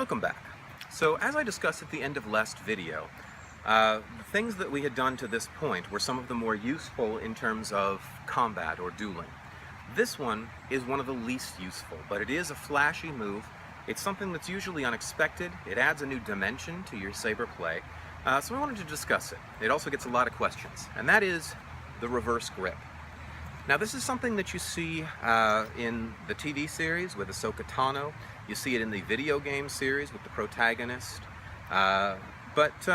Welcome back. So as I discussed at the end of last video, the things that we had done to this point were some of the more useful in terms of combat or dueling. This one is one of the least useful, but it is a flashy move. It's something that's usually unexpected. It adds a new dimension to your saber play, so I wanted to discuss it. It also gets a lot of questions, and that is the reverse grip. Now this is something that you see in the TV series with Ahsoka Tano. You see it in the video game series with the protagonist. But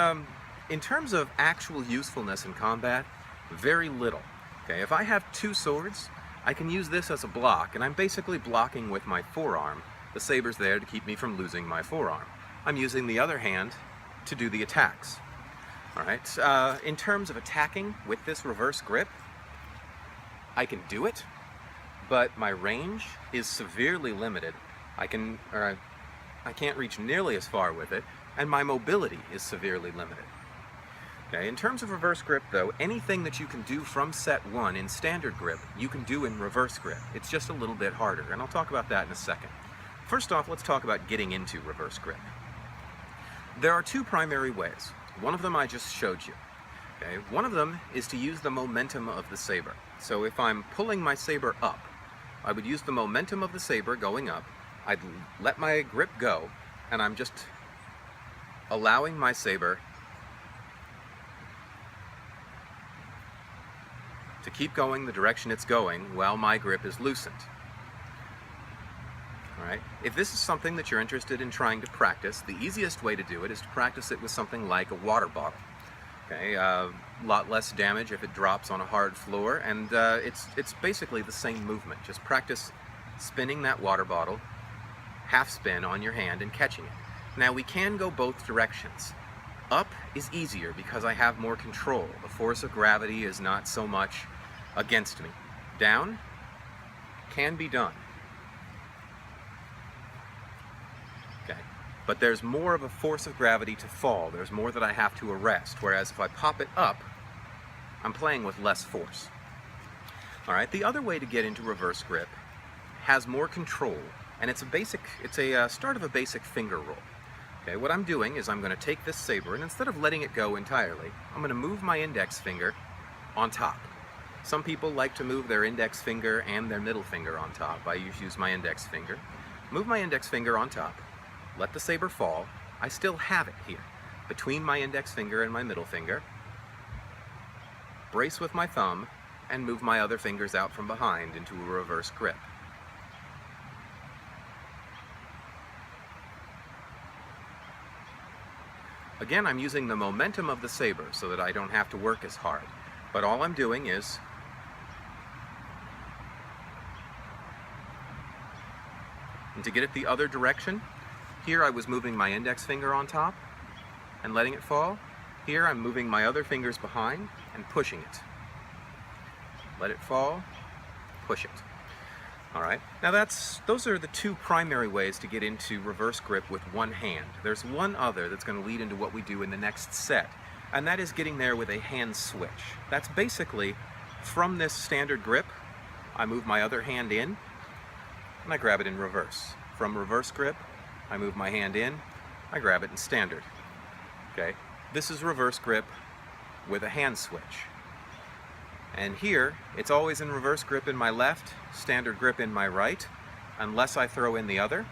in terms of actual usefulness in combat, very little. Okay, if I have two swords, I can use this as a block, and I'm basically blocking with my forearm. The saber's there to keep me from losing my forearm. I'm using the other hand to do the attacks. All right. In terms of attacking with this reverse grip, I can do it, but my range is severely limited. I can't reach nearly as far with it, and my mobility is severely limited. Okay, in terms of reverse grip though, anything that you can do from set 1 in standard grip, you can do in reverse grip. It's just a little bit harder, and I'll talk about that in a second. First off, let's talk about getting into reverse grip. There are two primary ways. One of them I just showed you. Okay, one of them is to use the momentum of the saber. So if I'm pulling my saber up, I would use the momentum of the saber going up. I'd let my grip go, and I'm just allowing my saber to keep going the direction it's going while my grip is loosened. All right. If this is something that you're interested in trying to practice, the easiest way to do it is to practice it with something like a water bottle. Okay, a lot less damage if it drops on a hard floor, and it's basically the same movement. Just practice spinning that water bottle, half spin on your hand and catching it. Now we can go both directions. Up is easier because I have more control. The force of gravity is not so much against me. Down can be done. Okay. But there's more of a force of gravity to fall. There's more that I have to arrest, whereas if I pop it up, I'm playing with less force. All right, the other way to get into reverse grip has more control, and it's a start of a basic finger roll. Okay, what I'm doing is I'm going to take this saber, and instead of letting it go entirely, I'm going to move my index finger on top. Some people like to move their index finger and their middle finger on top. I usually use my index finger. Move my index finger on top. Let the saber fall. I still have it here, between my index finger and my middle finger. Brace with my thumb, and move my other fingers out from behind into a reverse grip. Again, I'm using the momentum of the saber so that I don't have to work as hard. But all I'm doing is and to get it the other direction, here I was moving my index finger on top and letting it fall. Here I'm moving my other fingers behind and pushing it. Let it fall, push it. All right, now those are the two primary ways to get into reverse grip with one hand. There's one other that's going to lead into what we do in the next set, and that is getting there with a hand switch. That's basically, from this standard grip, I move my other hand in, and I grab it in reverse. From reverse grip, I move my hand in, I grab it in standard. Okay, this is reverse grip with a hand switch. And here, it's always in reverse grip in my left, standard grip in my right, unless I throw in the other.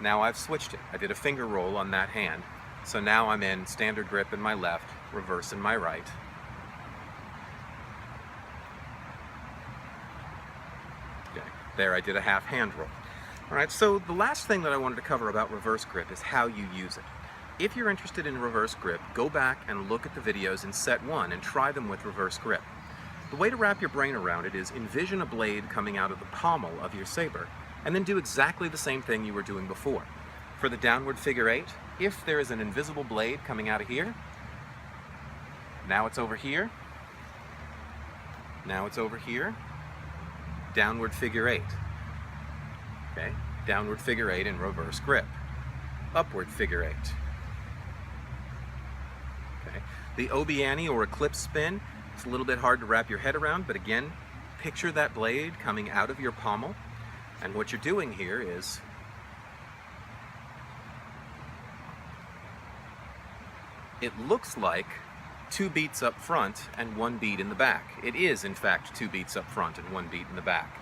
Now I've switched it. I did a finger roll on that hand. So now I'm in standard grip in my left, reverse in my right. Okay, there I did a half hand roll. All right, so the last thing that I wanted to cover about reverse grip is how you use it. If you're interested in reverse grip, go back and look at the videos in set 1 and try them with reverse grip. The way to wrap your brain around it is envision a blade coming out of the pommel of your saber, and then do exactly the same thing you were doing before. For the downward figure 8, if there is an invisible blade coming out of here, now it's over here, now it's over here, downward figure 8. Okay, downward figure 8 in reverse grip. Upward figure 8. Okay, the Obiani or eclipse spin, it's a little bit hard to wrap your head around, but again, picture that blade coming out of your pommel, and what you're doing here is it looks like 2 beats up front and 1 beat in the back. It is, in fact, 2 beats up front and 1 beat in the back.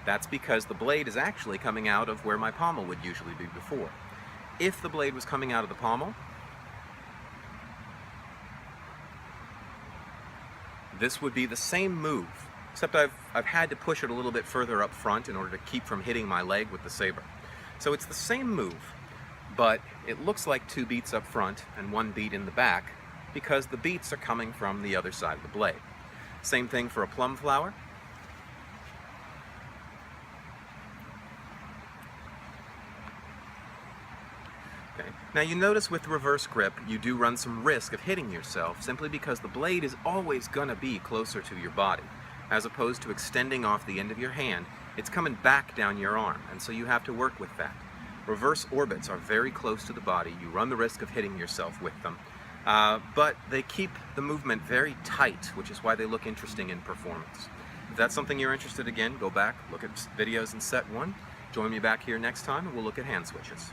That's because the blade is actually coming out of where my pommel would usually be before. If the blade was coming out of the pommel, this would be the same move, except I've had to push it a little bit further up front in order to keep from hitting my leg with the saber. So it's the same move, but it looks like 2 beats up front and 1 beat in the back because the beats are coming from the other side of the blade. Same thing for a plum flower. Okay. Now you notice with reverse grip you do run some risk of hitting yourself simply because the blade is always going to be closer to your body. As opposed to extending off the end of your hand, it's coming back down your arm, and so you have to work with that. Reverse orbits are very close to the body. You run the risk of hitting yourself with them, but they keep the movement very tight, which is why they look interesting in performance. If that's something you're interested in, again, go back, look at videos in set 1. Join me back here next time, and we'll look at hand switches.